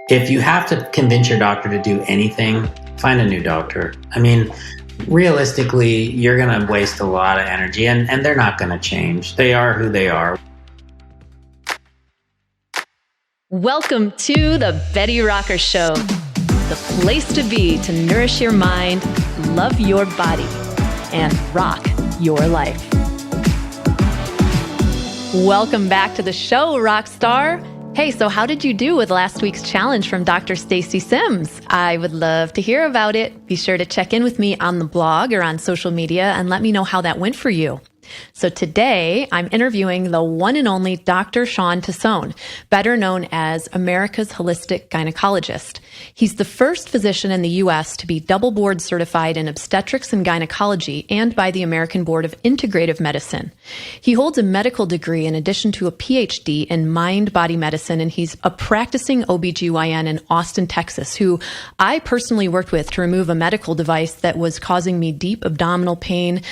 If you have to convince your doctor to do anything, find a new doctor. I mean, realistically, you're going to waste a lot of energy and they're not going to change. They are who they are. Welcome to the Betty Rocker Show, the place to be to nourish your mind, love your body, and rock your life. Welcome back to the show, rock star. Hey, so how did you do with last week's challenge from Dr. Stacy Sims? I would love to hear about it. Be sure to check in with me on the blog or on social media and let me know how that went for you. So today, I'm interviewing the one and only Dr. Shawn Tassone, better known as America's Holistic Gynecologist. He's the first physician in the U.S. to be double board certified in obstetrics and gynecology and by the American Board of Integrative Medicine. He holds a medical degree in addition to a PhD in mind-body medicine, and he's a practicing OBGYN in Austin, Texas, who I personally worked with to remove a medical device that was causing me deep abdominal pain,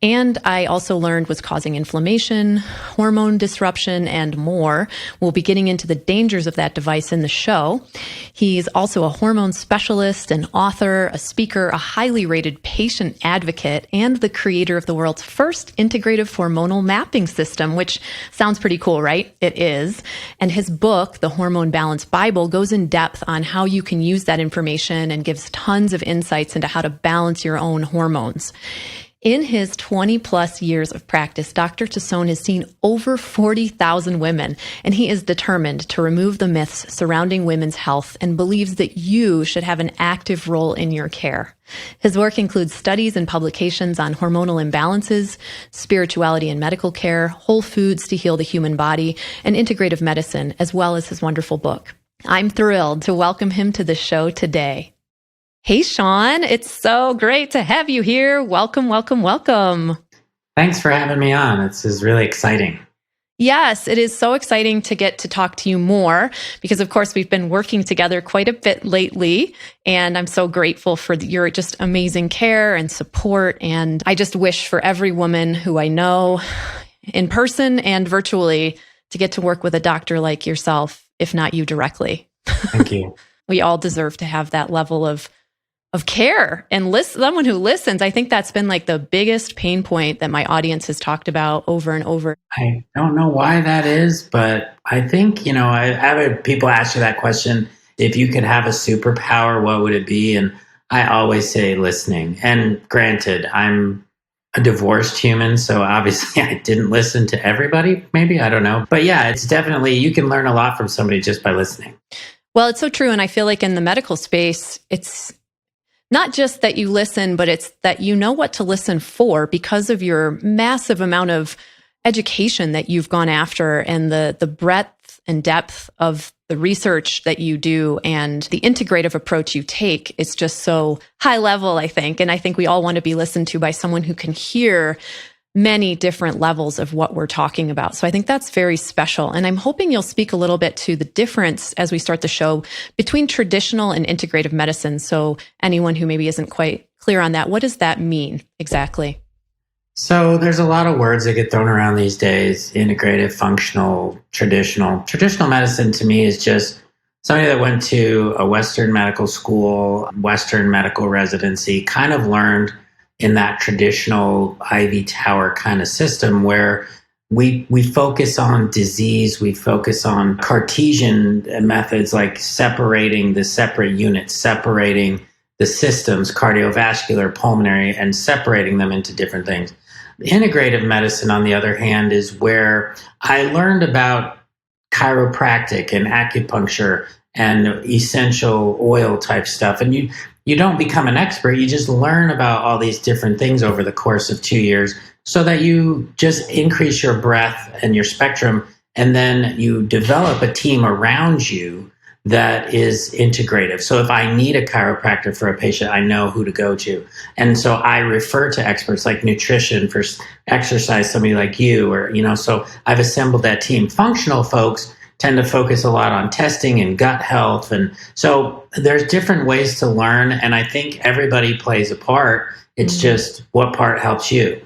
and I also learned was causing inflammation, hormone disruption, and more. We'll be getting into the dangers of that device in the show. He's also a hormone specialist, an author, a speaker, a highly rated patient advocate, and the creator of the world's first integrative hormonal mapping system, which sounds pretty cool, right? It is. And his book, The Hormone Balance Bible, goes in depth on how you can use that information and gives tons of insights into how to balance your own hormones. In his 20 plus years of practice, Dr. Tassone has seen over 40,000 women, and he is determined to remove the myths surrounding women's health and believes that you should have an active role in your care. His work includes studies and publications on hormonal imbalances, spirituality and medical care, whole foods to heal the human body, and integrative medicine, as well as his wonderful book. I'm thrilled to welcome him to the show today. Hey, Shawn, it's so great to have you here. Welcome, welcome, welcome. Thanks for having me on. This is really exciting. Yes, it is so exciting to get to talk to you more because, of course, we've been working together quite a bit lately, and I'm so grateful for your just amazing care and support. And I just wish for every woman who I know in person and virtually to get to work with a doctor like yourself, if not you directly. Thank you. We all deserve to have that level of care and someone who listens. I think that's been like the biggest pain point that my audience has talked about over and over. I don't know why that is, but I think, I've had people ask you that question. If you could have a superpower, what would it be? And I always say listening. And granted, I'm a divorced human, so obviously I didn't listen to everybody, maybe, I don't know. But yeah, it's definitely, you can learn a lot from somebody just by listening. Well, it's so true. And I feel like in the medical space, it's not just that you listen, but it's that you know what to listen for because of your massive amount of education that you've gone after and the breadth and depth of the research that you do and the integrative approach you take. It's just so high level, I think. And I think we all want to be listened to by someone who can hear many different levels of what we're talking about. So I think that's very special. And I'm hoping you'll speak a little bit to the difference as we start the show between traditional and integrative medicine. So anyone who maybe isn't quite clear on that, what does that mean exactly? So there's a lot of words that get thrown around these days: integrative, functional, traditional. Traditional medicine to me is just somebody that went to a Western medical school, Western medical residency, kind of learned in that traditional Ivy Tower kind of system where we focus on disease, we focus on Cartesian methods like separating the separate units, separating the systems, cardiovascular, pulmonary, and separating them into different things. Integrative medicine, on the other hand, is where I learned about chiropractic and acupuncture and essential oil type stuff. And you don't become an expert. You just learn about all these different things over the course of 2 years so that you just increase your breadth and your spectrum. And then you develop a team around you that is integrative. So if I need a chiropractor for a patient, I know who to go to. And so I refer to experts like nutrition for exercise, somebody like you, or, so I've assembled that team. Functional folks tend to focus a lot on testing and gut health. And so there's different ways to learn. And I think everybody plays a part. It's just what part helps you.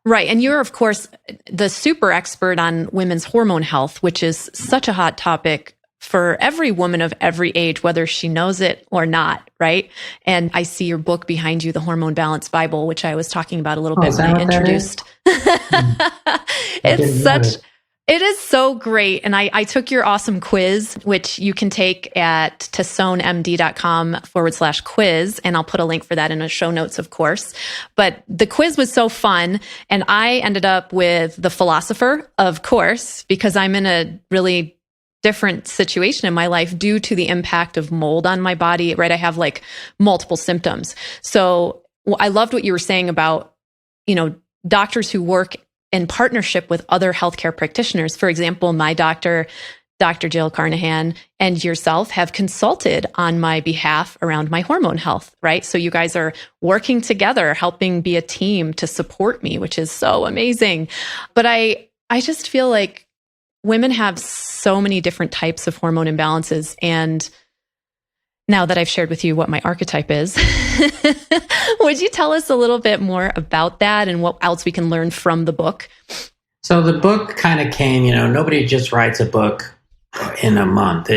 Right. And you're, of course, the super expert on women's hormone health, which is such a hot topic for every woman of every age, whether she knows it or not, right? And I see your book behind you, the Hormone Balance Bible, which I was talking about a little bit is when that I what that is? introduced. I It's didn't know such, that. it is so great. And I took your awesome quiz, which you can take at tassonemd.com/quiz. And I'll put a link for that in the show notes, of course. But the quiz was so fun. And I ended up with the philosopher, of course, because I'm in a really different situation in my life due to the impact of mold on my body, right? I have like multiple symptoms. So I loved what you were saying about, doctors who work in partnership with other healthcare practitioners. For example, my doctor, Dr. Jill Carnahan, and yourself have consulted on my behalf around my hormone health, right? So you guys are working together, helping be a team to support me, which is so amazing. But I just feel like women have so many different types of hormone imbalances. And now that I've shared with you what my archetype is, would you tell us a little bit more about that and what else we can learn from the book? So the book kind of came, nobody just writes a book in a month.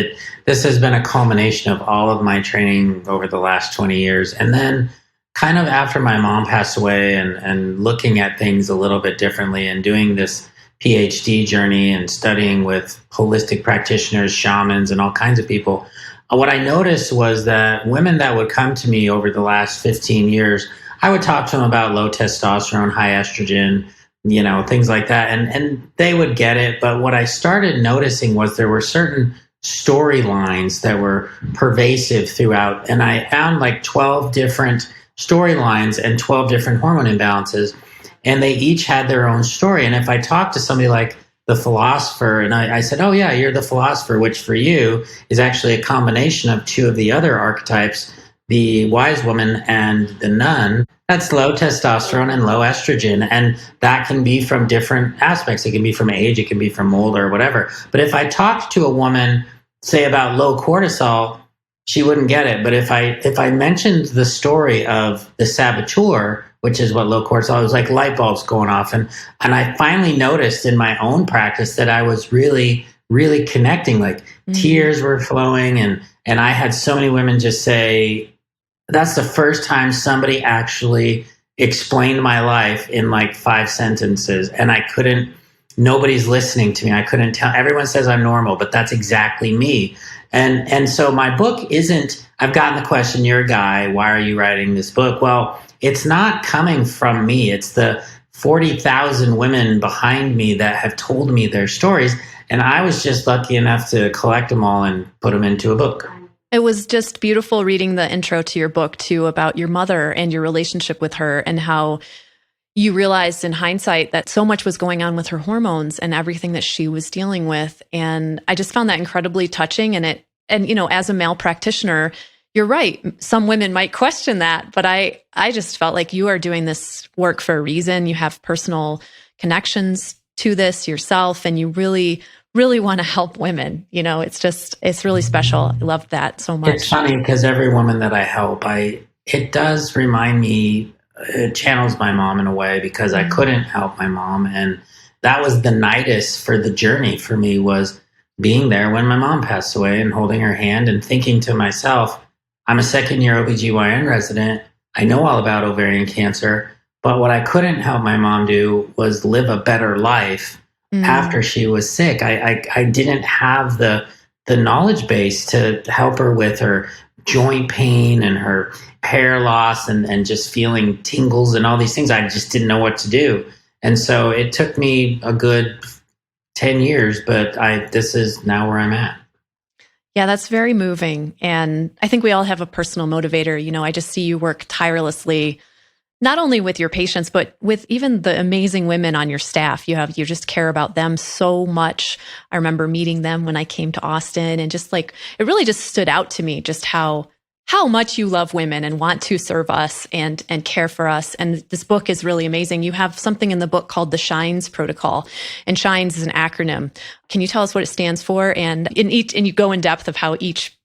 This has been a culmination of all of my training over the last 20 years. And then kind of after my mom passed away and looking at things a little bit differently and doing this PhD journey and studying with holistic practitioners, shamans, and all kinds of people, what I noticed was that women that would come to me over the last 15 years, I would talk to them about low testosterone, high estrogen, things like that. And they would get it. But what I started noticing was there were certain storylines that were pervasive throughout. And I found like 12 different storylines and 12 different hormone imbalances. And they each had their own story. And if I talked to somebody like the philosopher, and I said, oh, yeah, you're the philosopher, which for you is actually a combination of two of the other archetypes, the wise woman and the nun. That's low testosterone and low estrogen. And that can be from different aspects. It can be from age, it can be from mold or whatever. But if I talked to a woman, say about low cortisol, she wouldn't get it. But if I mentioned the story of the saboteur, which is what low cortisol, it was like light bulbs going off. And I finally noticed in my own practice that I was really, really connecting, like tears were flowing. And I had so many women just say, that's the first time somebody actually explained my life in like 5 sentences. And nobody's listening to me. I couldn't tell. Everyone says I'm normal, but that's exactly me. And so my book isn't, I've gotten the question, you're a guy, why are you writing this book? Well, it's not coming from me. It's the 40,000 women behind me that have told me their stories. And I was just lucky enough to collect them all and put them into a book. It was just beautiful reading the intro to your book too, about your mother and your relationship with her and how you realized in hindsight that so much was going on with her hormones and everything that she was dealing with. And I just found that incredibly touching. And as a male practitioner, you're right. Some women might question that, but I just felt like you are doing this work for a reason. You have personal connections to this yourself, and you really, really want to help women. It's really special. I love that so much. It's funny because every woman that I help, it does remind me, it channels my mom in a way because I couldn't help my mom. And that was the nidus for the journey for me, was being there when my mom passed away and holding her hand and thinking to myself, I'm a second-year OBGYN resident. I know all about ovarian cancer, but what I couldn't help my mom do was live a better life after she was sick. I didn't have the knowledge base to help her with her joint pain and her hair loss and just feeling tingles and all these things. I just didn't know what to do. And so it took me a good 10 years, but this is now where I'm at. Yeah, that's very moving. And I think we all have a personal motivator. I just see you work tirelessly, not only with your patients, but with even the amazing women on your staff. You just care about them so much. I remember meeting them when I came to Austin, and just like, it really just stood out to me just how much you love women and want to serve us and care for us. And this book is really amazing. You have something in the book called the Shawns protocol, and Shawns is an acronym. Can you tell us what it stands for? And you go in depth of how each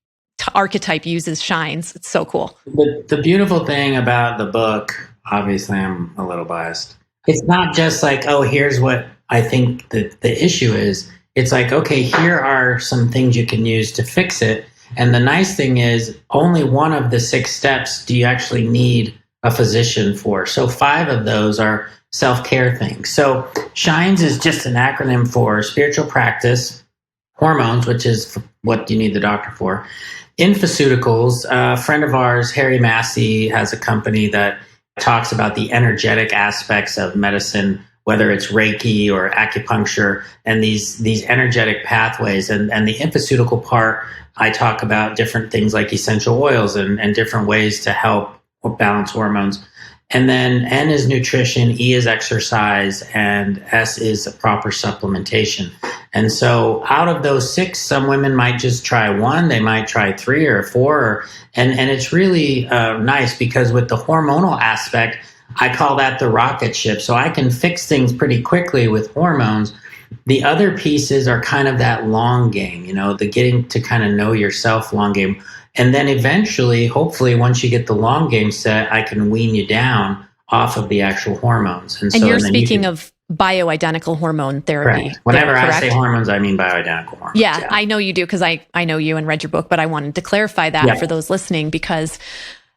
archetype uses Shawns. It's so cool. The beautiful thing about the book, obviously I'm a little biased, it's not just like, oh, here's what I think the issue is. it's like, okay, here are some things you can use to fix it. And the nice thing is, only one of the 6 steps do you actually need a physician for. So 5 of those are self-care things. So SHINES is just an acronym for spiritual practice, hormones, which is what you need the doctor for, infoceuticals. A friend of ours, Harry Massey, has a company that talks about the energetic aspects of medicine, whether it's Reiki or acupuncture, and these energetic pathways. And the infoceutical part, I talk about different things like essential oils and different ways to help balance hormones. And then N is nutrition, E is exercise, and S is proper supplementation. And so out of those 6, some women might just try 1, they might try 3 or 4. And it's really nice because with the hormonal aspect, I call that the rocket ship. So I can fix things pretty quickly with hormones. The other pieces are kind of that long game, the getting to kind of know yourself long game. And then eventually, hopefully, once you get the long game set, I can wean you down off of the actual hormones. And you're speaking of bioidentical hormone therapy. Correct. Whenever I say hormones, I mean bioidentical hormones. Yeah, I know you do because I know you and read your book, but I wanted to clarify that for those listening because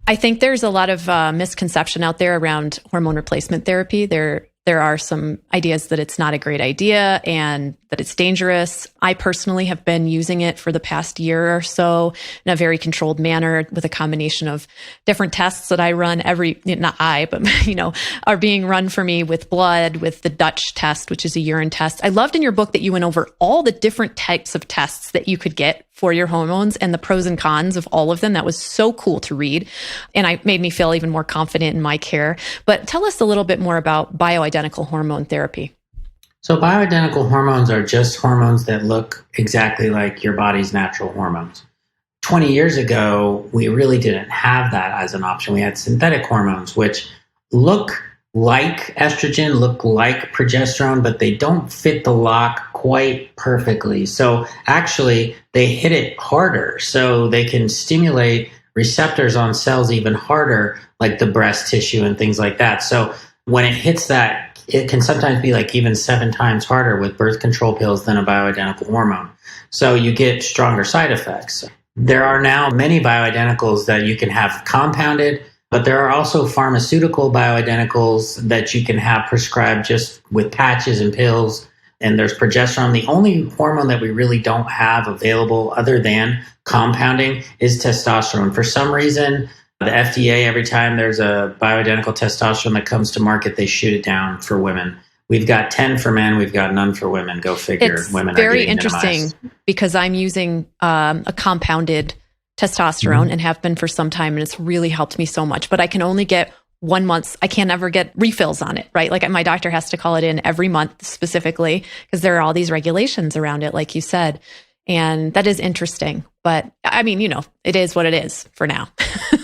I think there's a lot of misconception out there around hormone replacement therapy. There are some ideas that it's not a great idea and that it's dangerous. I personally have been using it for the past year or so in a very controlled manner with a combination of different tests that I run are being run for me with blood, with the Dutch test, which is a urine test. I loved in your book that you went over all the different types of tests that you could get for your hormones and the pros and cons of all of them. That was so cool to read. And it made me feel even more confident in my care. But tell us a little bit more about bioidentical hormone therapy. So bioidentical hormones are just hormones that look exactly like your body's natural hormones. 20 years ago, we really didn't have that as an option. We had synthetic hormones, which look like estrogen, look like progesterone, but they don't fit the lock quite perfectly. So actually, they hit it harder. So they can stimulate receptors on cells even harder, like the breast tissue and things like that. So when it hits that, it can sometimes be like even 7 times harder with birth control pills than a bioidentical hormone. So you get stronger side effects. There are now many bioidenticals that you can have compounded, but there are also pharmaceutical bioidenticals that you can have prescribed just with patches and pills. And there's progesterone. The only hormone that we really don't have available other than compounding is testosterone. For some reason, the FDA, every time there's a bioidentical testosterone that comes to market, they shoot it down for women. We've got 10 for men, we've got none for women. Go figure. It's women very are interesting minimized. Because I'm using a compounded testosterone and have been for some time, and it's really helped me so much. But I can only get 1 month. I can't ever get refills on it, right? Like my doctor has to call it in every month specifically because there are all these regulations around it, like you said. And that is interesting. But I mean, it is what it is for now.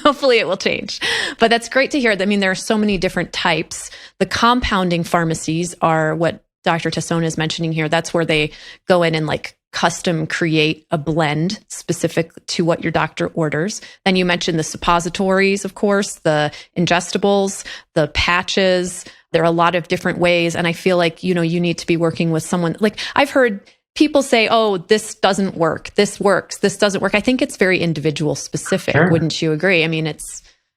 Hopefully it will change. But that's great to hear. I mean, there are so many different types. The compounding pharmacies are what Dr. Tassone is mentioning here. That's where they go in and custom create a blend specific to what your doctor orders. Then you mentioned the suppositories, of course, the ingestibles, the patches. There are a lot of different ways. And I feel like, you need to be working with someone. Like I've heard people say, oh, this doesn't work. This works. This doesn't work. I think it's very individual specific. Sure. Wouldn't you agree? I mean, it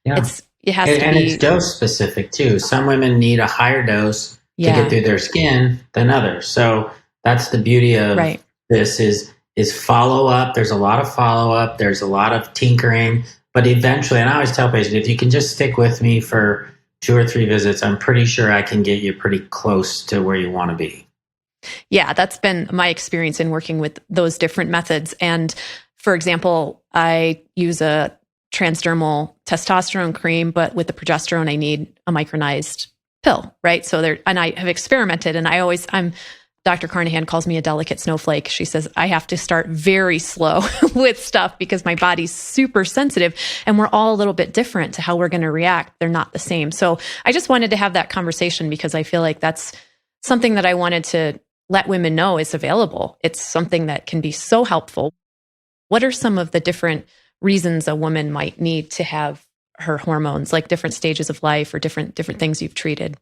has to be. And it's dose specific too. Some women need a higher dose to get through their skin than others. So that's the beauty of this is follow up. There's a lot of follow up. There's a lot of tinkering, but eventually, and I always tell patients, if you can just stick with me for 2 or 3 visits, I'm pretty sure I can get you pretty close to where you want to be. Yeah, that's been my experience in working with those different methods. And for example, I use a transdermal testosterone cream, but with the progesterone, I need a micronized pill, right? So and I have experimented, and Dr. Carnahan calls me a delicate snowflake. She says, I have to start very slow with stuff because my body's super sensitive and we're all a little bit different to how we're going to react. They're not the same. So I just wanted to have that conversation because I feel like that's something that I wanted to let women know is available. It's something that can be so helpful. What are some of the different reasons a woman might need to have her hormones, like different stages of life or different things you've treated?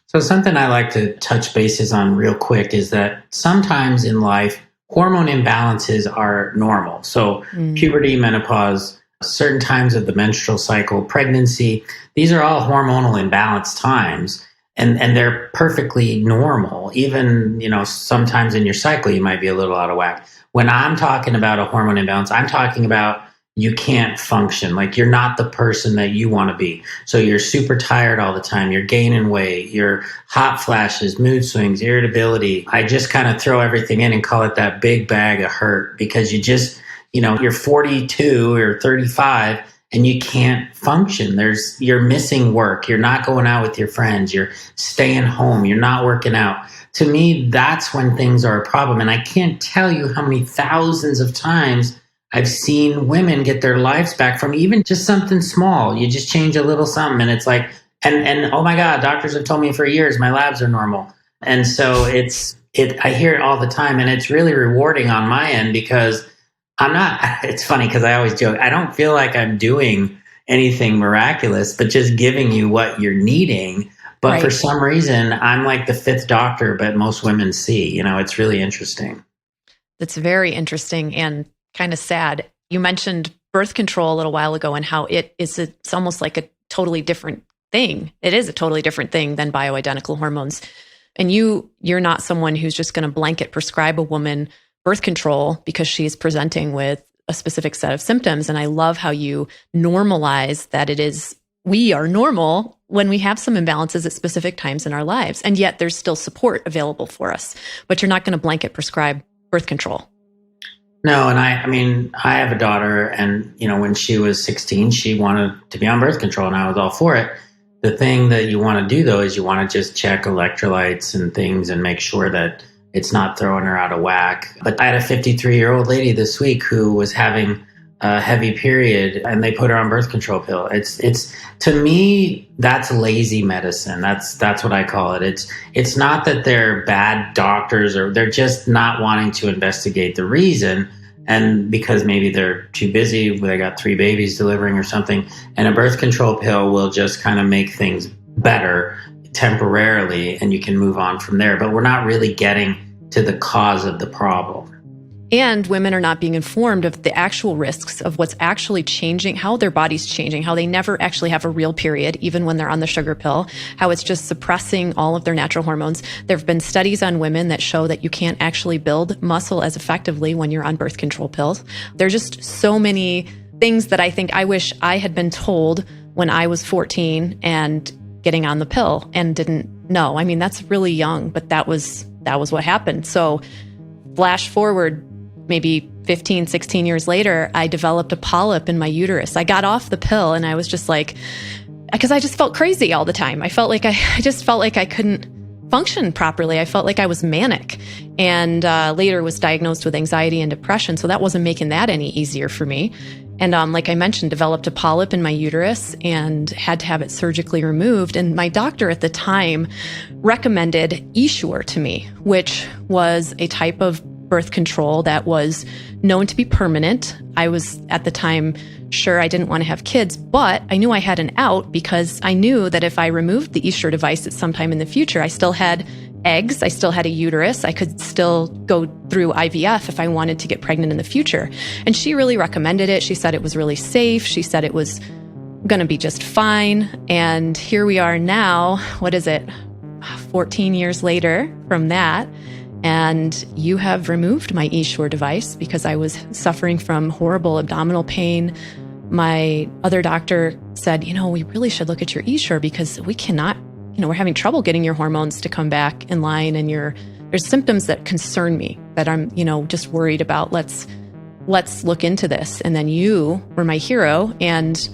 So something I like to touch bases on real quick is that sometimes in life, hormone imbalances are normal. So puberty, menopause, certain times of the menstrual cycle, pregnancy, these are all hormonal imbalance times. And they're perfectly normal. Even, sometimes in your cycle, you might be a little out of whack. When I'm talking about a hormone imbalance, I'm talking about you can't function. Like you're not the person that you want to be. So you're super tired all the time. You're gaining weight. You're hot flashes, mood swings, irritability. I just kind of throw everything in and call it that big bag of hurt because you're 42 or 35 and you can't function. You're missing work. You're not going out with your friends. You're staying home. You're not working out. To me, that's when things are a problem. And I can't tell you how many thousands of times I've seen women get their lives back from even just something small. You just change a little something and it's like, and oh my God, doctors have told me for years my labs are normal. And so I hear it all the time and it's really rewarding on my end because it's funny because I always joke, I don't feel like I'm doing anything miraculous, but just giving you what you're needing. But right. For some reason, I'm like the fifth doctor, but most women see, it's really interesting. That's very interesting and kind of sad. You mentioned birth control a little while ago and how it's almost like a totally different thing. It is a totally different thing than bioidentical hormones. And you're not someone who's just going to blanket prescribe a woman birth control because she's presenting with a specific set of symptoms. And I love how you normalize that we are normal when we have some imbalances at specific times in our lives. And yet there's still support available for us, but you're not going to blanket prescribe birth control. No, and I have a daughter and, when she was 16, she wanted to be on birth control and I was all for it. The thing that you want to do though, is you want to just check electrolytes and things and make sure that it's not throwing her out of whack. But I had a 53-year-old lady this week who was having a heavy period and they put her on birth control pill. It's to me, that's lazy medicine. That's what I call it. It's not that they're bad doctors or they're just not wanting to investigate the reason. And because maybe they're too busy, they got 3 babies delivering or something. And a birth control pill will just kind of make things better temporarily and you can move on from there. But we're not really getting to the cause of the problem. And women are not being informed of the actual risks of what's actually changing, how their body's changing, how they never actually have a real period, even when they're on the sugar pill, how it's just suppressing all of their natural hormones. There have been studies on women that show that you can't actually build muscle as effectively when you're on birth control pills. There's just so many things that I wish I had been told when I was 14 and getting on the pill and didn't know. That's really young, but that was what happened. So flash forward, maybe 15, 16 years later, I developed a polyp in my uterus. I got off the pill and I was just like, because I just felt crazy all the time. I just felt like I couldn't function properly. I felt like I was manic and later was diagnosed with anxiety and depression. So that wasn't making that any easier for me. And like I mentioned, developed a polyp in my uterus and had to have it surgically removed. And my doctor at the time recommended Essure to me, which was a type of birth control that was known to be permanent. I was at the time sure I didn't want to have kids, but I knew I had an out because I knew that if I removed the Essure device at some time in the future, I still had eggs, I still had a uterus, I could still go through IVF if I wanted to get pregnant in the future. And she really recommended it. She said it was really safe. She said it was going to be just fine. And here we are now, 14 years later from that. And you have removed my Essure device because I was suffering from horrible abdominal pain. My other doctor said, we really should look at your Essure because we cannot, we're having trouble getting your hormones to come back in line and there's symptoms that concern me that I'm, just worried about. Let's look into this. And then you were my hero and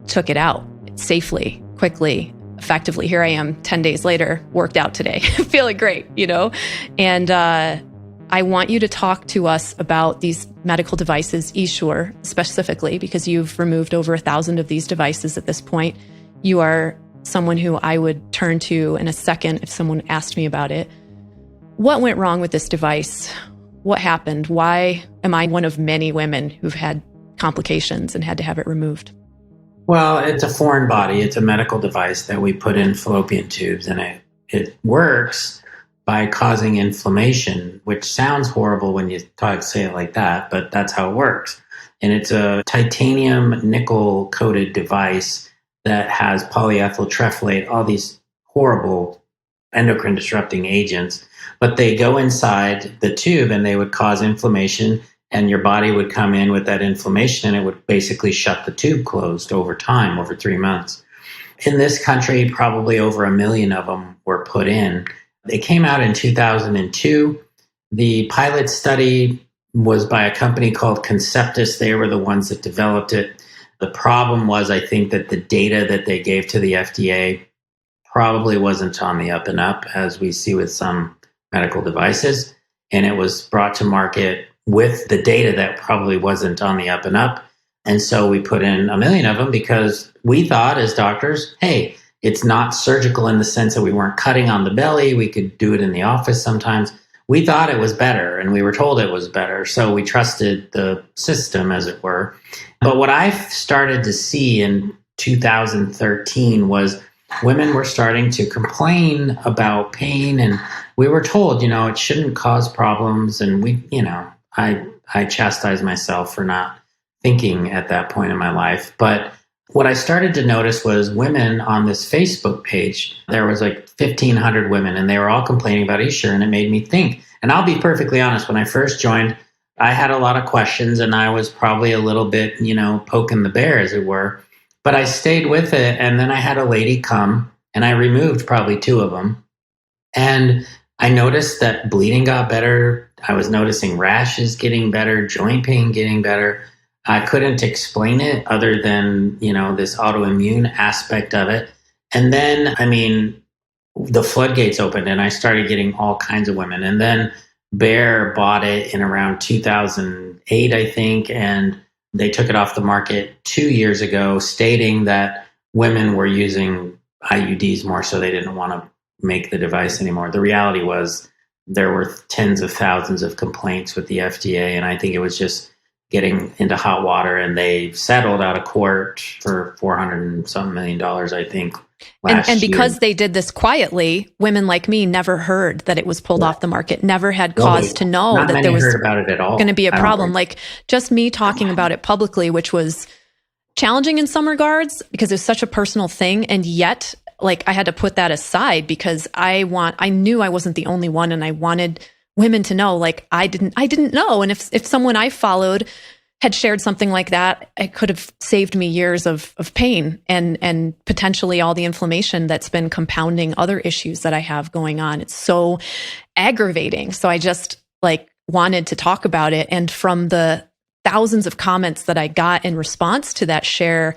took it out safely, quickly, effectively. Here I am 10 days later, worked out today, feeling great, And I want you to talk to us about these medical devices, Essure specifically, because you've removed over 1,000 of these devices at this point. You are someone who I would turn to in a second if someone asked me about it. What went wrong with this device? What happened? Why am I one of many women who've had complications and had to have it removed? Well, it's a foreign body. It's a medical device that we put in fallopian tubes, and it works by causing inflammation, which sounds horrible when you say it like that, but that's how it works. And it's a titanium nickel coated device that has polyethyl terephthalate, all these horrible endocrine disrupting agents, but they go inside the tube and they would cause inflammation, and your body would come in with that inflammation and it would basically shut the tube closed over time, over 3 months. In this country, probably over 1 million of them were put in. They came out in 2002. The pilot study was by a company called Conceptus. They were the ones that developed it. The problem was, I think, that the data that they gave to the FDA probably wasn't on the up and up, as we see with some medical devices. And it was brought to market with the data that probably wasn't on the up and up. And so we put in 1 million of them because we thought as doctors, hey, it's not surgical in the sense that we weren't cutting on the belly. We could do it in the office sometimes. We thought it was better, and we were told it was better. So we trusted the system, as it were. But what I started to see in 2013 was women were starting to complain about pain, and we were told, it shouldn't cause problems. And I chastised myself for not thinking at that point in my life. But what I started to notice was women on this Facebook page. There was like 1,500 women, and they were all complaining about Essure, and it made me think. And I'll be perfectly honest, when I first joined, I had a lot of questions, and I was probably a little bit, poking the bear, as it were. But I stayed with it, and then I had a lady come, and I removed probably 2 of them. And I noticed that bleeding got better. I was noticing rashes getting better, joint pain getting better. I couldn't explain it other than, this autoimmune aspect of it. And then, the floodgates opened and I started getting all kinds of women. And then Bayer bought it in around 2008, I think, and they took it off the market 2 years ago, stating that women were using IUDs more, so they didn't want to make the device anymore. The reality was there were tens of thousands of complaints with the FDA, and I think it was just getting into hot water, and they settled out of court for $400 and some million, I think. And because they did this quietly, women like me never heard that it was pulled off the market, never had cause to know that there was going to be a problem. Like just me talking about it publicly, which was challenging in some regards because it's such a personal thing. And yet, like I had to put that aside because I knew I wasn't the only one, and I wanted women to know, like I didn't know. And if someone I followed had shared something like that, it could have saved me years of pain and potentially all the inflammation that's been compounding other issues that I have going on. It's so aggravating. So I just wanted to talk about it. And from the thousands of comments that I got in response to that share,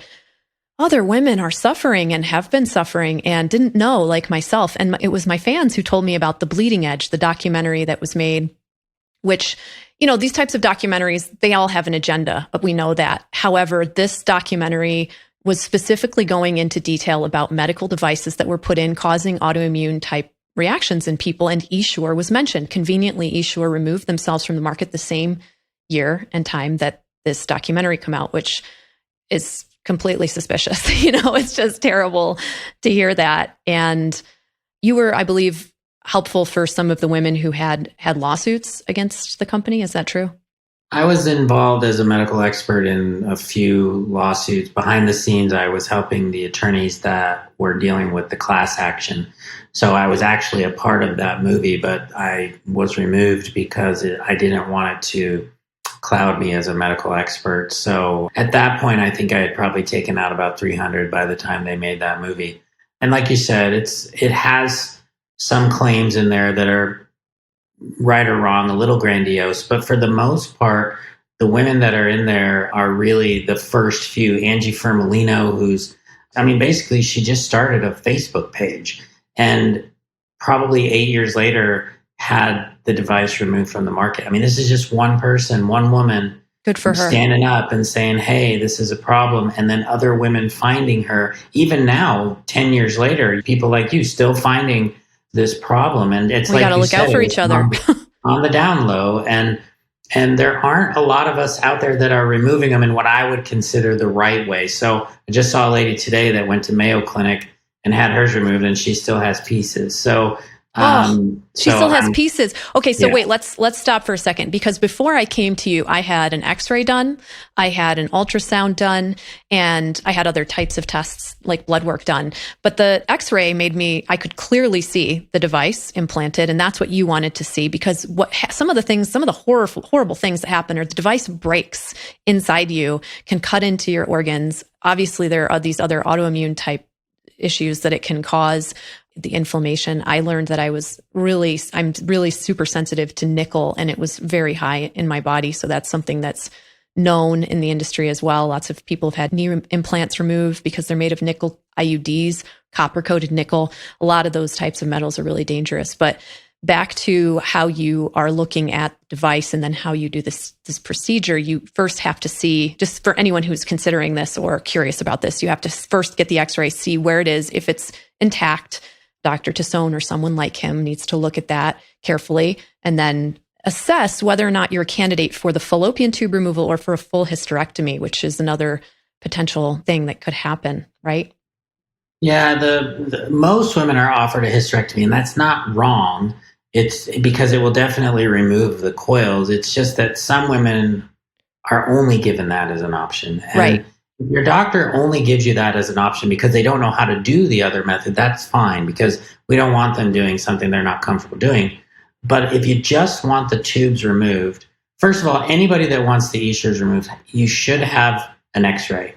other women are suffering and have been suffering and didn't know, like myself. And it was my fans who told me about The Bleeding Edge, the documentary that was made, which, these types of documentaries, they all have an agenda, but we know that. However, this documentary was specifically going into detail about medical devices that were put in causing autoimmune type reactions in people. And Essure was mentioned. Conveniently, Essure removed themselves from the market the same year and time that this documentary came out, which is completely suspicious. It's just terrible to hear that. And you were, I believe, helpful for some of the women who had lawsuits against the company. Is that true? I was involved as a medical expert in a few lawsuits. Behind the scenes, I was helping the attorneys that were dealing with the class action. So I was actually a part of that movie, but I was removed because I didn't want it to cloud me as a medical expert. So at that point, I think I had probably taken out about 300 by the time they made that movie. And like you said, it has some claims in there that are right or wrong, a little grandiose, but for the most part, the women that are in there are really the first few. Angie Firmalino, basically she just started a Facebook page and probably 8 years later had the device removed from the market. This is just one person, one woman. Good for her. Standing up and saying, hey, this is a problem. And then other women finding her. Even now, 10 years later, people like you still finding this problem. And it's we got to look out for each other. on the down low. And there aren't a lot of us out there that are removing them in what I would consider the right way. So I just saw a lady today that went to Mayo Clinic and had hers removed, and she still has pieces. So, she still has pieces. Okay, so yeah. wait, let's stop for a second, because before I came to you, I had an X-ray done, I had an ultrasound done, and I had other types of tests like blood work done. But the X-ray I could clearly see the device implanted, and that's what you wanted to see, because some of the horrible things that happen are the device breaks inside you, can cut into your organs. Obviously, there are these other autoimmune type issues that it can cause. The inflammation. I learned that I'm really super sensitive to nickel, and it was very high in my body. So that's something that's known in the industry as well. Lots of people have had knee implants removed because they're made of nickel IUDs, copper coated nickel. A lot of those types of metals are really dangerous. But back to how you are looking at the device and then how you do this procedure, you first have to see, just for anyone who's considering this or curious about this, you have to first get the X-ray, see where it is. If it's intact, Dr. Tassone or someone like him needs to look at that carefully and then assess whether or not you're a candidate for the fallopian tube removal or for a full hysterectomy, which is another potential thing that could happen, right? Yeah, the most women are offered a hysterectomy, and that's not wrong. It's because it will definitely remove the coils. It's just that some women are only given that as an option. And right. If your doctor only gives you that as an option because they don't know how to do the other method, that's fine, because we don't want them doing something they're not comfortable doing. But if you just want the tubes removed, first of all, anybody that wants the Essures removed, you should have an X-ray,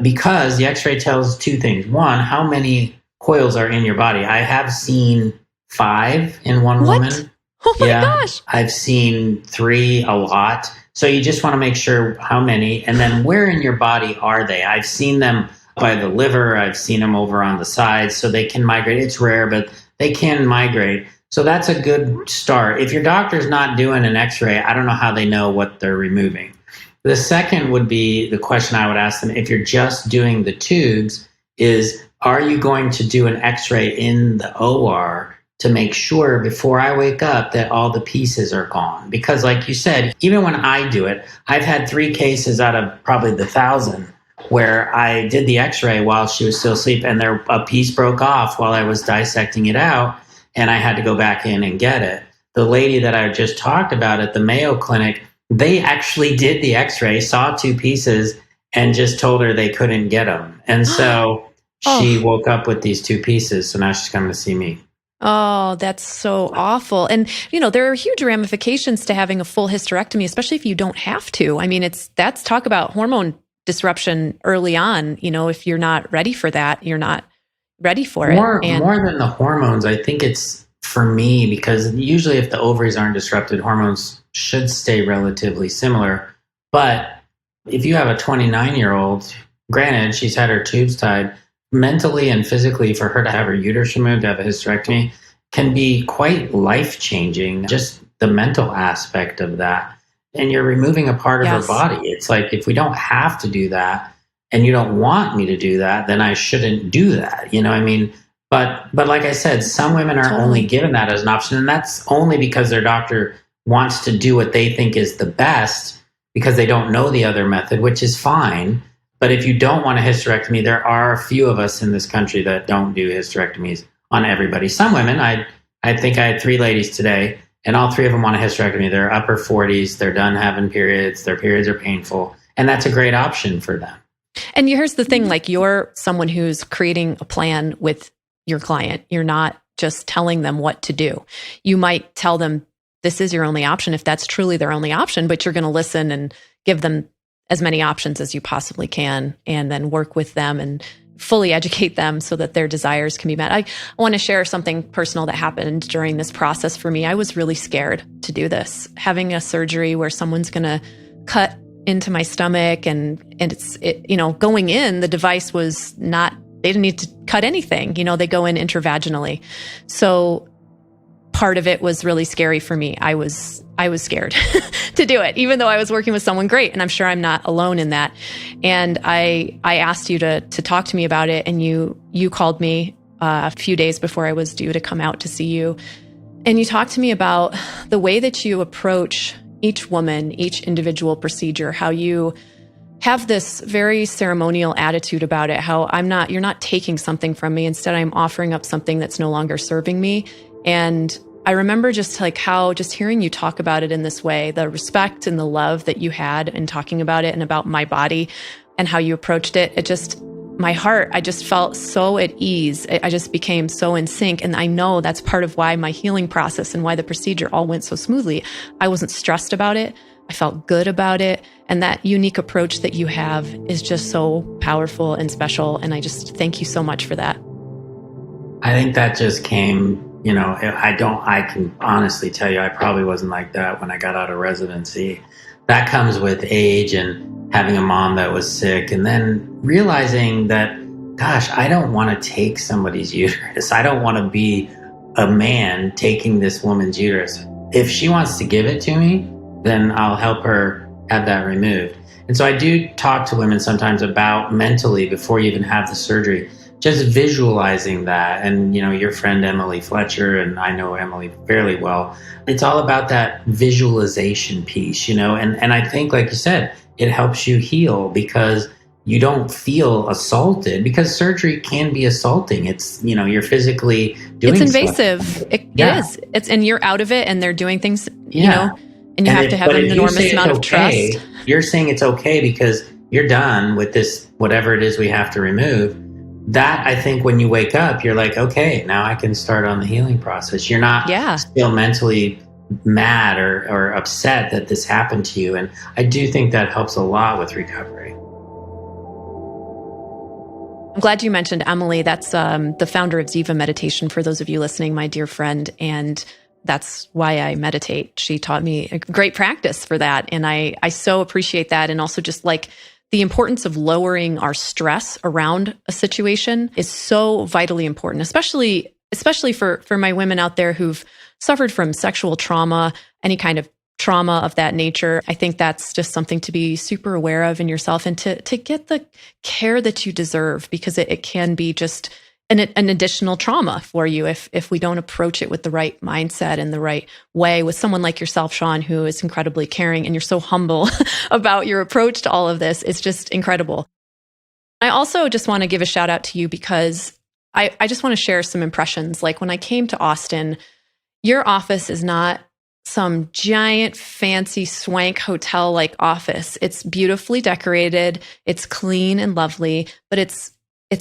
because the X-ray tells two things. One, how many coils are in your body. I have seen 5 in one woman. Oh my gosh. I've seen 3 a lot. So you just want to make sure how many, and then where in your body are they? I've seen them by the liver. I've seen them over on the sides, so they can migrate. It's rare, but they can migrate. So that's a good start. If your doctor's not doing an X-ray, I don't know how they know what they're removing. The second would be the question I would ask them, if you're just doing the tubes, is are you going to do an X-ray in the OR to make sure before I wake up that all the pieces are gone? Because like you said, even when I do it, I've had 3 cases out of probably the 1,000 where I did the X-ray while she was still asleep, and a piece broke off while I was dissecting it out, and I had to go back in and get it. The lady that I just talked about at the Mayo Clinic, they actually did the X-ray, saw 2 pieces, and just told her they couldn't get them. And so she woke up with these 2 pieces, so now she's coming to see me. Oh, that's so awful. And, there are huge ramifications to having a full hysterectomy, especially if you don't have to. I mean, that's talk about hormone disruption early on. If you're not ready for that, you're not ready for it. More than the hormones, I think it's for me, because usually if the ovaries aren't disrupted, hormones should stay relatively similar. But if you have a 29-year-old, granted, she's had her tubes tied, mentally and physically, for her to have her uterus removed, to have a hysterectomy, can be quite life-changing, just the mental aspect of that. And you're removing a part of her body. It's like, if we don't have to do that, and you don't want me to do that, then I shouldn't do that. You know what I mean? But like I said, some women are only given that as an option, and that's only because their doctor wants to do what they think is the best, because they don't know the other method, which is fine. But if you don't want a hysterectomy, there are a few of us in this country that don't do hysterectomies on everybody. Some women, I think I had 3 ladies today, and all 3 of them want a hysterectomy. They're upper 40s, they're done having periods, their periods are painful, and that's a great option for them. And here's the thing, like, you're someone who's creating a plan with your client. You're not just telling them what to do. You might tell them this is your only option if that's truly their only option, but you're going to listen and give them as many options as you possibly can, and then work with them and fully educate them so that their desires can be met. I want to share something personal that happened during this process for me. I was really scared to do this, having a surgery where someone's going to cut into my stomach, and going in, the device was not, they didn't need to cut anything. They go in intravaginally. So part of it was really scary for me. I was scared to do it, even though I was working with someone great, and I'm sure I'm not alone in that. And I asked you to talk to me about it, and you called me a few days before I was due to come out to see you, and you talked to me about the way that you approach each woman, each individual procedure, how you have this very ceremonial attitude about it, how you're not taking something from me. Instead, I'm offering up something that's no longer serving me. And I remember just hearing you talk about it in this way, the respect and the love that you had in talking about it and about my body and how you approached it. My heart, I just felt so at ease. I just became so in sync. And I know that's part of why my healing process and why the procedure all went so smoothly. I wasn't stressed about it. I felt good about it. And that unique approach that you have is just so powerful and special. And I just thank you so much for that. I think that just came, I can honestly tell you, I probably wasn't like that when I got out of residency. That comes with age and having a mom that was sick, and then realizing that, gosh, I don't want to take somebody's uterus. I don't want to be a man taking this woman's uterus. If she wants to give it to me, then I'll help her have that removed. And so I do talk to women sometimes about mentally, before you even have the surgery, just visualizing that. And, your friend Emily Fletcher, and I know Emily fairly well, it's all about that visualization piece, and I think, like you said, it helps you heal because you don't feel assaulted, because surgery can be assaulting. It's, you're physically doing It's invasive. It is. And you're out of it, and they're doing things, and you have to have an enormous amount of trust. You're saying it's okay because you're done with this, whatever it is we have to remove. That, I think, when you wake up, you're like, okay, now I can start on the healing process. You're not still mentally mad or upset that this happened to you. And I do think that helps a lot with recovery. I'm glad you mentioned Emily. That's the founder of Ziva Meditation, for those of you listening, my dear friend. And that's why I meditate. She taught me a great practice for that. And I so appreciate that. And also just like the importance of lowering our stress around a situation is so vitally important, especially for my women out there who've suffered from sexual trauma, any kind of trauma of that nature. I think that's just something to be super aware of in yourself, and to get the care that you deserve, because it can be just an additional trauma for you if we don't approach it with the right mindset and the right way, with someone like yourself, Shawn, who is incredibly caring, and you're so humble about your approach to all of this. It's just incredible. I also just want to give a shout out to you, because I just want to share some impressions. Like, when I came to Austin, your office is not some giant fancy swank hotel like office. It's beautifully decorated, it's clean and lovely, but it's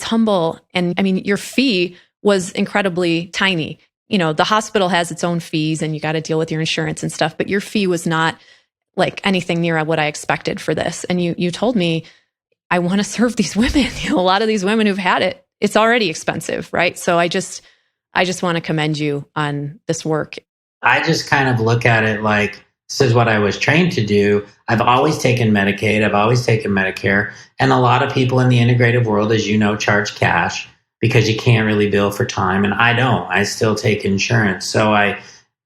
humble. And I mean, your fee was incredibly tiny. The hospital has its own fees, and you got to deal with your insurance and stuff, but your fee was not like anything near what I expected for this. And you told me, I want to serve these women. A lot of these women who've had it, it's already expensive, right? So I just want to commend you on this work. I just kind of look at it like, this is what I was trained to do. I've always taken Medicaid. I've always taken Medicare. And a lot of people in the integrative world, as you know, charge cash because you can't really bill for time. And I don't. I still take insurance. So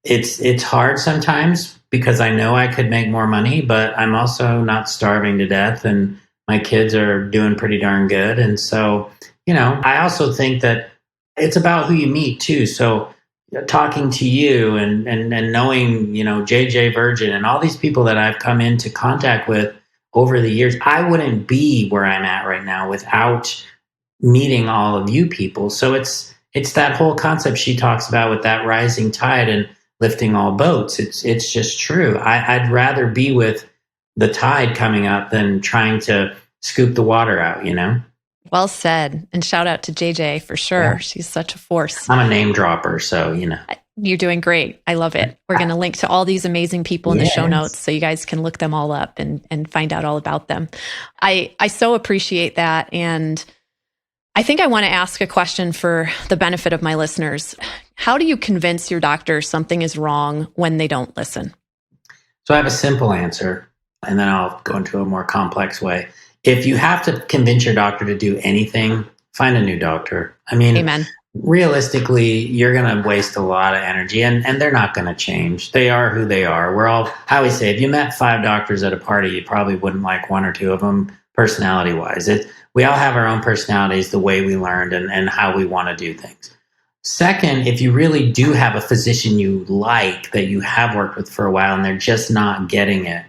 it's hard sometimes because I know I could make more money, but I'm also not starving to death. And my kids are doing pretty darn good. And so, I also think that it's about who you meet too. So talking to you and knowing, JJ Virgin and all these people that I've come into contact with over the years, I wouldn't be where I'm at right now without meeting all of you people. So it's that whole concept she talks about with that rising tide and lifting all boats. It's just true. I'd rather be with the tide coming up than trying to scoop the water out, Well said. And shout out to JJ for sure. Yeah. She's such a force. I'm a name dropper, so, You're doing great. I love it. We're going to link to all these amazing people in the show notes so you guys can look them all up and find out all about them. I so appreciate that. And I think I want to ask a question for the benefit of my listeners. How do you convince your doctor something is wrong when they don't listen? So I have a simple answer, and then I'll go into a more complex way. If you have to convince your doctor to do anything, find a new doctor. I mean, Amen. Realistically, you're going to waste a lot of energy, and they're not going to change. They are who they are. I always say, if you met 5 doctors at a party, you probably wouldn't like 1 or 2 of them personality-wise. We all have our own personalities, the way we learned and how we want to do things. Second, if you really do have a physician you like that you have worked with for a while and they're just not getting it,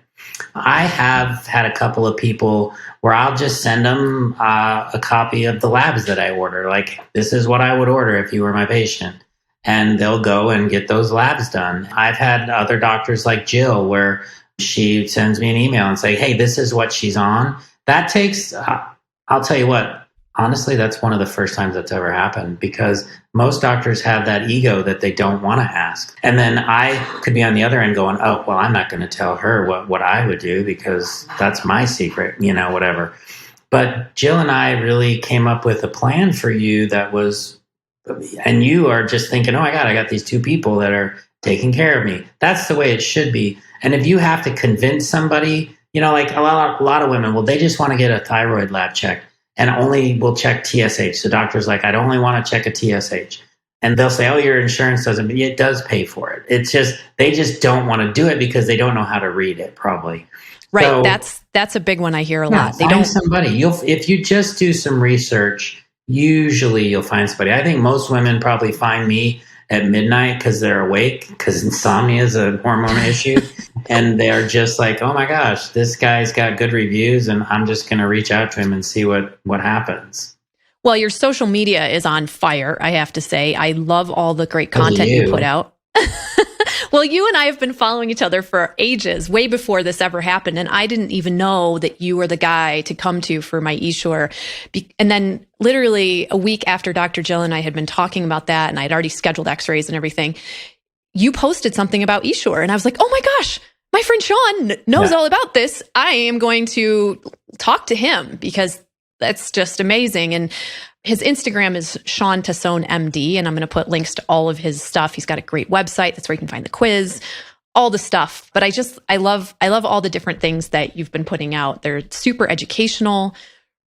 I have had a couple of people where I'll just send them a copy of the labs that I order. Like, this is what I would order if you were my patient. And they'll go and get those labs done. I've had other doctors like Jill where she sends me an email and say, hey, this is what she's on. That takes, I'll tell you what, honestly, that's one of the first times that's ever happened, because most doctors have that ego that they don't want to ask. And then I could be on the other end going, oh, well, I'm not going to tell her what I would do because that's my secret, whatever. But Jill and I really came up with a plan for you that was, and you are just thinking, oh my God, I got these two people that are taking care of me. That's the way it should be. And if you have to convince somebody, like a lot of women, well, they just want to get a thyroid lab checked and only will check TSH. So doctor's like, I'd only want to check a TSH. And they'll say, oh, your insurance doesn't, but it does pay for it. It's just, they just don't want to do it because they don't know how to read it, probably. Right. So, that's a big one I hear a lot. They don't. Somebody. If you just do some research, usually you'll find somebody. I think most women probably find me at midnight because they're awake, because insomnia is a hormone issue. And they're just like, oh my gosh, this guy's got good reviews and I'm just going to reach out to him and see what happens. Well, your social media is on fire, I have to say. I love all the great content you put out. Well, you and I have been following each other for ages, way before this ever happened. And I didn't even know that you were the guy to come to for my Essure. And then literally a week after Dr. Jill and I had been talking about that, and I'd already scheduled x-rays and everything, you posted something about Essure. And I was like, oh my gosh, my friend Shawn knows all about this. I am going to talk to him because that's just amazing. And his Instagram is Shawn Tassone MD, and I'm going to put links to all of his stuff. He's got a great website. That's where you can find the quiz, all the stuff. But I love all the different things that you've been putting out. They're super educational,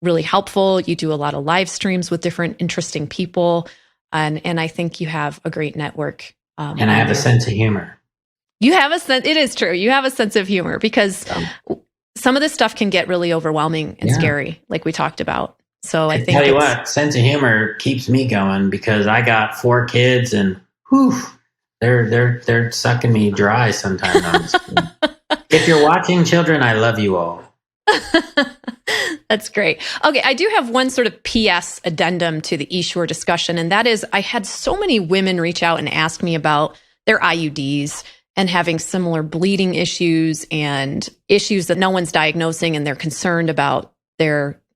really helpful. You do a lot of live streams with different interesting people. And I think you have a great network. And I have a sense of humor. You have a sense. It is true. You have a sense of humor, because some of this stuff can get really overwhelming and scary, like we talked about. So I think, tell you what, sense of humor keeps me going, because I got 4 kids and they're sucking me dry sometimes. If you're watching, children, I love you all. That's great. Okay, I do have one sort of PS addendum to the Essure discussion, and that is, I had so many women reach out and ask me about their IUDs and having similar bleeding issues and issues that no one's diagnosing, and they're concerned about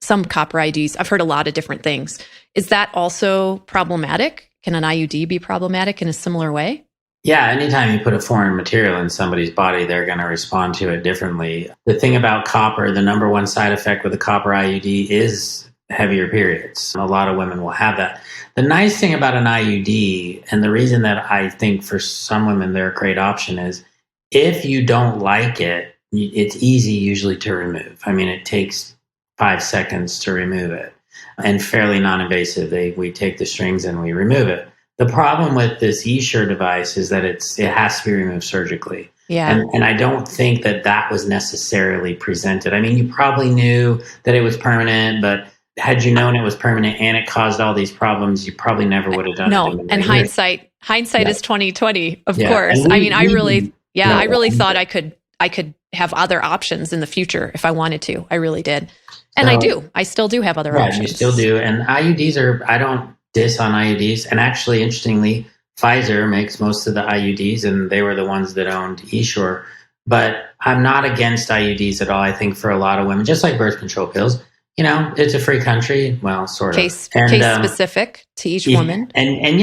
some copper IUDs. I've heard a lot of different things. Is that also problematic? Can an IUD be problematic in a similar way? Yeah, anytime you put a foreign material in somebody's body, they're going to respond to it differently. The thing about copper, the number one side effect with a copper IUD is heavier periods. A lot of women will have that. The nice thing about an IUD, and the reason that I think for some women they're a great option, is if you don't like it, it's easy usually to remove. I mean, it takes 5 seconds to remove it, and fairly non-invasive. We take the strings and we remove it. The problem with this Essure device is that it has to be removed surgically. Yeah. And I don't think that was necessarily presented. I mean, you probably knew that it was permanent, but had you known it was permanent and it caused all these problems, you probably never would have done it. No, and hindsight is 2020, of course. I mean, I really thought I could have other options in the future if I wanted to. I really did. And I still do have other options. You still do. And IUDs I don't diss on IUDs. And actually, interestingly, Pfizer makes most of the IUDs, and they were the ones that owned Essure. But I'm not against IUDs at all. I think for a lot of women, just like birth control pills, it's a free country. Well, sort of. Case specific to each woman. And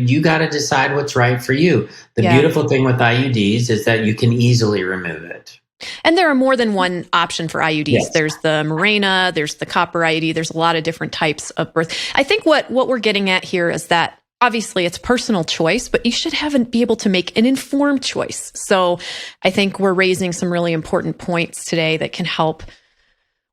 you got to decide what's right for you. The beautiful thing with IUDs is that you can easily remove it. And there are more than one option for IUDs. Yes. There's the Mirena, there's the copper IUD, there's a lot of different types of birth. I think what we're getting at here is that obviously it's personal choice, but you should be able to make an informed choice. So I think we're raising some really important points today that can help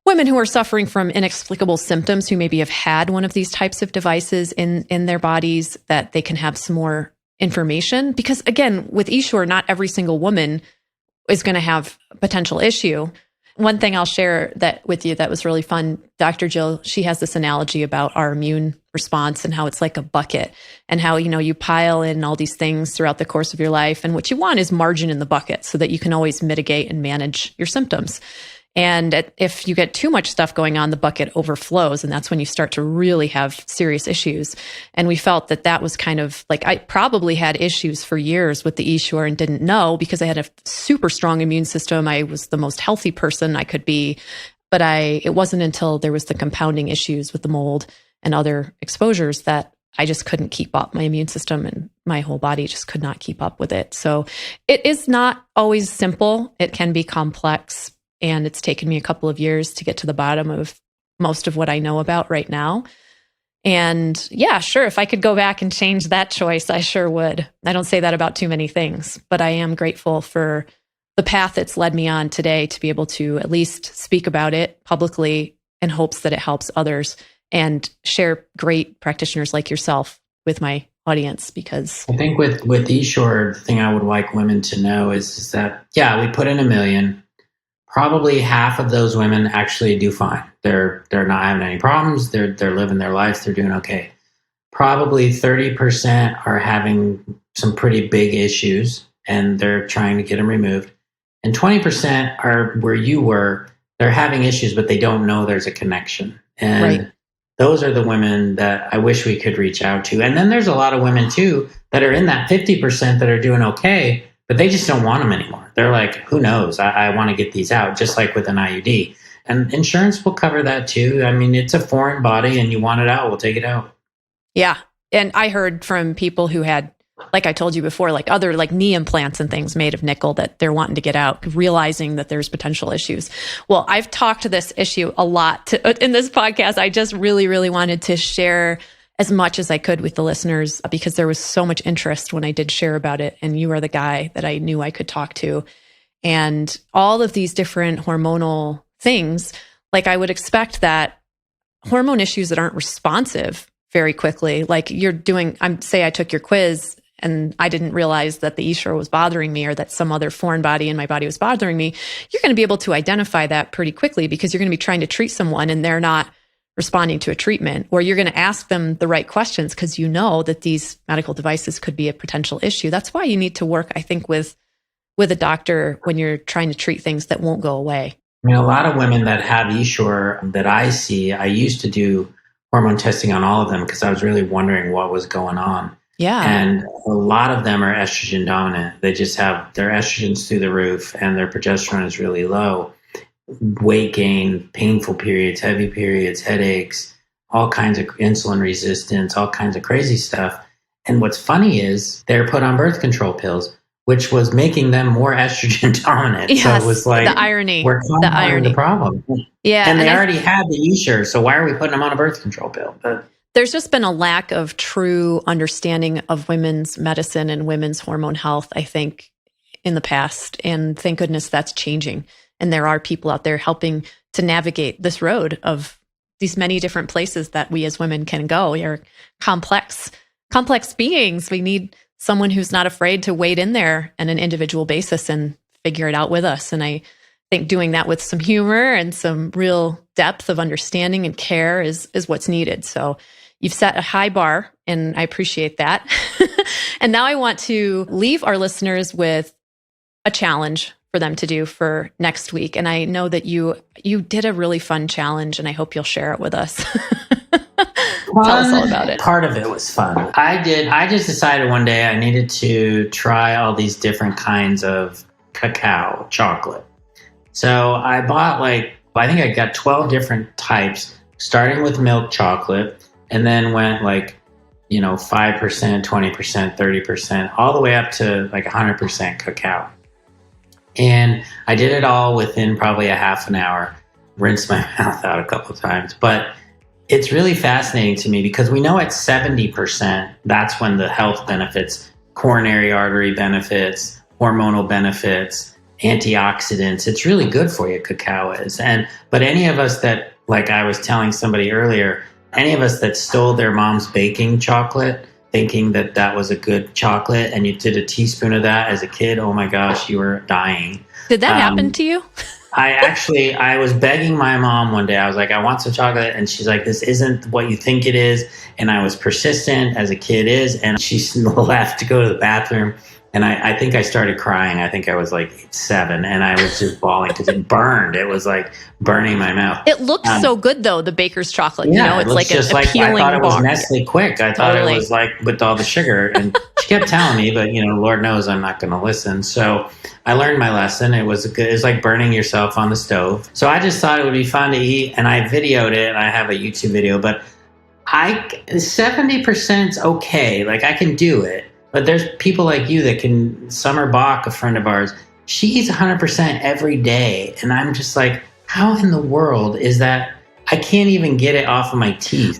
women who are suffering from inexplicable symptoms, who maybe have had one of these types of devices in their bodies, that they can have some more information. Because again, with Essure, not every single woman is going to have a potential issue. one thing I'll share that with you that was really fun, Dr. Jill, she has this analogy about our immune response and how it's like a bucket and how, you pile in all these things throughout the course of your life. And what you want is margin in the bucket so that you can always mitigate and manage your symptoms. And if you get too much stuff going on, the bucket overflows. And that's when you start to really have serious issues. And we felt that that was kind of like, I probably had issues for years with the Essure and didn't know because I had a super strong immune system. I was the most healthy person I could be. But it wasn't until there was the compounding issues with the mold and other exposures that I just couldn't keep up. My immune system and my whole body just could not keep up with it. So it is not always simple. It can be complex. And it's taken me a couple of years to get to the bottom of most of what I know about right now. And yeah, sure, if I could go back and change that choice, I sure would. I don't say that about too many things, but I am grateful for the path it's led me on today to be able to at least speak about it publicly in hopes that it helps others and share great practitioners like yourself with my audience. Because I think with Essure, the thing I would like women to know is that, yeah, we put in 1 million. Probably half of those women actually do fine. They're not having any problems. They're living their lives. They're doing okay. Probably 30% are having some pretty big issues and they're trying to get them removed. And 20% are where you were. They're having issues, but they don't know there's a connection. And right. Those are the women that I wish we could reach out to. And then there's a lot of women too that are in that 50% that are doing okay, but they just don't want them anymore. They're like, who knows? I want to get these out, just like with an IUD. And insurance will cover that too. I mean, it's a foreign body and you want it out, we'll take it out. Yeah. And I heard from people who had, like I told you before, like other like knee implants and things made of nickel that they're wanting to get out, realizing that there's potential issues. Well, I've talked to this issue a lot in this podcast. I just really, really wanted to share as much as I could with the listeners because there was so much interest when I did share about it. And you are the guy that I knew I could talk to. And all of these different hormonal things, like I would expect that hormone issues that aren't responsive very quickly, like you're doing, say I took your quiz and I didn't realize that the Essure was bothering me or that some other foreign body in my body was bothering me, you're going to be able to identify that pretty quickly because you're going to be trying to treat someone and they're not responding to a treatment, or you're going to ask them the right questions because you know that these medical devices could be a potential issue. That's why you need to work, I think, with a doctor when you're trying to treat things that won't go away. I mean, a lot of women that have Essure that I see, I used to do hormone testing on all of them because I was really wondering what was going on. Yeah. And a lot of them are estrogen dominant. They just have their estrogens through the roof and their progesterone is really low. Weight gain, painful periods, heavy periods, headaches, all kinds of insulin resistance, all kinds of crazy stuff. And what's funny is they're put on birth control pills, which was making them more estrogen dominant. Yes, so it was like the irony. We're compounding the problem. Yeah, and they already had the Essure, so why are we putting them on a birth control pill? There's just been a lack of true understanding of women's medicine and women's hormone health, I think, in the past. And thank goodness that's changing. And there are people out there helping to navigate this road of these many different places that we as women can go. We are complex beings. We need someone who's not afraid to wade in there on an individual basis and figure it out with us. And I think doing that with some humor and some real depth of understanding and care is what's needed. So you've set a high bar, and I appreciate that. And now I want to leave our listeners with a challenge for them to do for next week. And I know that you did a really fun challenge, and I hope you'll share it with us. Tell us all about it. Part of it was fun. I just decided one day I needed to try all these different kinds of cacao chocolate. So I bought I think I got 12 different types, starting with milk chocolate, and then went 5%, 20%, 30%, all the way up to 100% cacao. And I did it all within probably a half an hour, rinsed my mouth out a couple of times. But it's really fascinating to me because we know at 70%, that's when the health benefits, coronary artery benefits, hormonal benefits, antioxidants, it's really good for you, cacao is. But any of us that, like I was telling somebody earlier, any of us that stole their mom's baking chocolate, thinking that that was a good chocolate, and you did a teaspoon of that as a kid, oh my gosh, you were dying. Did that happen to you? I was begging my mom one day. I was like, I want some chocolate. And she's like, this isn't what you think it is. And I was persistent as a kid is. And she left to go to the bathroom. And I think I started crying. I think I was like 7 and I was just bawling because it burned. It was like burning my mouth. It looks so good though, the baker's chocolate. Yeah, it's like an appealing I thought it was bar. Nestle Quick. I thought it was like with all the sugar. And she kept telling me, but Lord knows I'm not going to listen. So I learned my lesson. It was like burning yourself on the stove. So I just thought it would be fun to eat. And I videoed it. I have a YouTube video, but 70% is okay. Like I can do it. But there's people like you that can. Summer Bach, a friend of ours, she eats 100% every day. And I'm just like, how in the world is that? I can't even get it off of my teeth.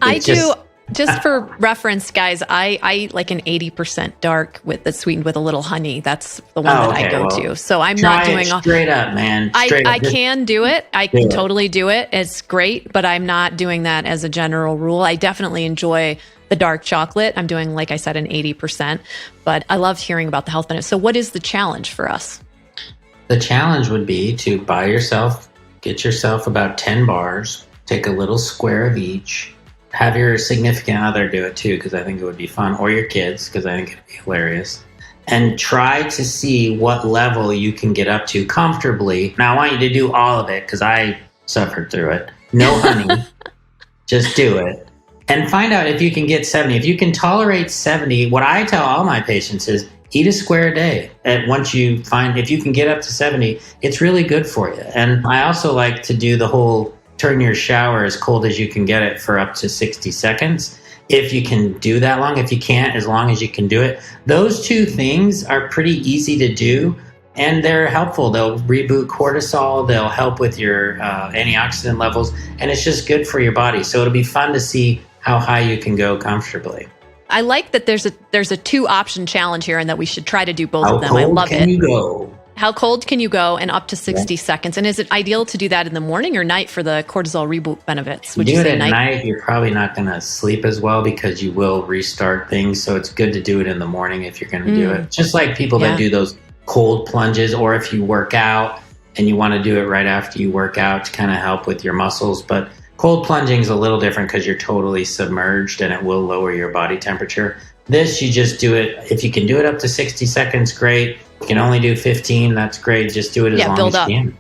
Just for reference, guys, I eat like an 80% dark that's sweetened with a little honey. That's the one that I go to. So I'm not doing straight up, man. I can do it. I can totally do it. It's great, but I'm not doing that as a general rule. I definitely enjoy the dark chocolate. I'm doing, like I said, an 80%, but I love hearing about the health benefits. So what is the challenge for us? The challenge would be to get yourself about 10 bars, take a little square of each, have your significant other do it too, because I think it would be fun, or your kids, because I think it'd be hilarious, and try to see what level you can get up to comfortably. Now, I want you to do all of it, because I suffered through it. No honey. Just do it. And find out if you can get 70. If you can tolerate 70, what I tell all my patients is eat a square a day. And once you if you can get up to 70, it's really good for you. And I also like to do the whole turn your shower as cold as you can get it for up to 60 seconds. If you can do that long, if you can't, as long as you can do it. Those two things are pretty easy to do. And they're helpful. They'll reboot cortisol. They'll help with your antioxidant levels. And it's just good for your body. So it'll be fun to see how high you can go comfortably. I like that there's a 2-option challenge here and that we should try to do both of them. I love it. How cold can you go? How cold can you go and up to 60 seconds? And is it ideal to do that in the morning or night for the cortisol reboot benefits? Would you do it at night? You're probably not going to sleep as well because you will restart things. So it's good to do it in the morning if you're going to do it. Just like people that do those cold plunges, or if you work out and you want to do it right after you work out to kind of help with your muscles. But cold plunging is a little different because you're totally submerged and it will lower your body temperature. This, you just do it. If you can do it up to 60 seconds, great. If you can only do 15, that's great. Just do it as long as you can.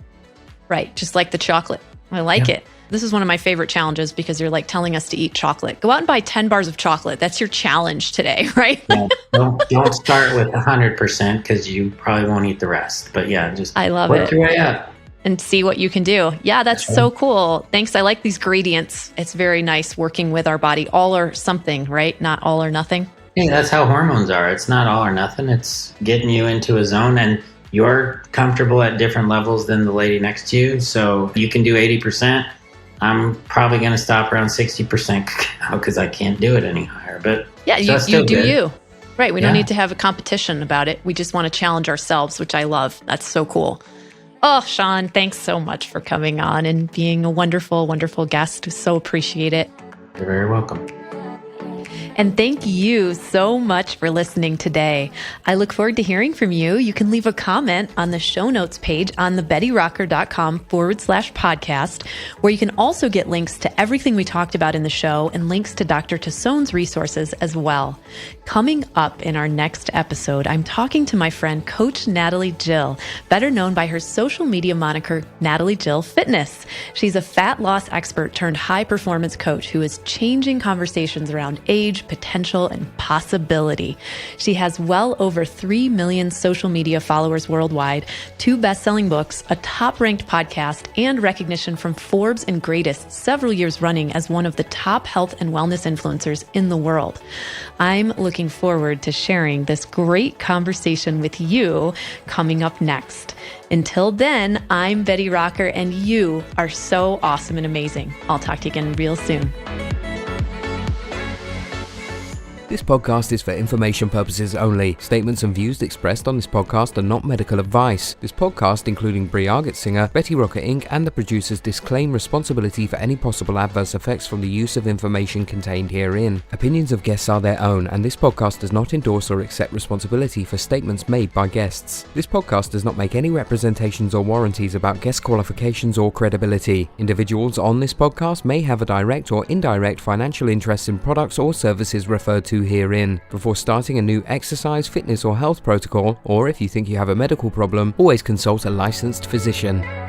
Right. Just like the chocolate. I like it. This is one of my favorite challenges because you're like telling us to eat chocolate. Go out and buy 10 bars of chocolate. That's your challenge today, right? Don't start with 100% because you probably won't eat the rest. But yeah, just work your way up. And see what you can do. Yeah, that's so cool. Thanks. I like these gradients. It's very nice working with our body. All or something, right? Not all or nothing. Yeah, that's how hormones are. It's not all or nothing. It's getting you into a zone, and you're comfortable at different levels than the lady next to you. So you can do 80%. I'm probably going to stop around 60% because I can't do it any higher. But yeah, you do you. Right. We don't need to have a competition about it. We just want to challenge ourselves, which I love. That's so cool. Oh, Shawn, thanks so much for coming on and being a wonderful, wonderful guest. So appreciate it. You're very welcome. And thank you so much for listening today. I look forward to hearing from you. You can leave a comment on the show notes page on thebettyrocker.com/podcast, where you can also get links to everything we talked about in the show and links to Dr. Tassone's resources as well. Coming up in our next episode, I'm talking to my friend, Coach Natalie Jill, better known by her social media moniker, Natalie Jill Fitness. She's a fat loss expert turned high performance coach who is changing conversations around age, potential, and possibility. She has well over 3 million social media followers worldwide, 2 best-selling books, a top-ranked podcast, and recognition from Forbes and Greatest several years running as one of the top health and wellness influencers in the world. I'm looking forward to sharing this great conversation with you coming up next. Until then, I'm Betty Rocker, and you are so awesome and amazing. I'll talk to you again real soon. This podcast is for information purposes only. Statements and views expressed on this podcast are not medical advice. This podcast, including Brie Argetsinger, Betty Rocker Inc., and the producers disclaim responsibility for any possible adverse effects from the use of information contained herein. Opinions of guests are their own, and this podcast does not endorse or accept responsibility for statements made by guests. This podcast does not make any representations or warranties about guest qualifications or credibility. Individuals on this podcast may have a direct or indirect financial interest in products or services referred to herein. Before starting a new exercise, fitness, or health protocol, or if you think you have a medical problem, always consult a licensed physician.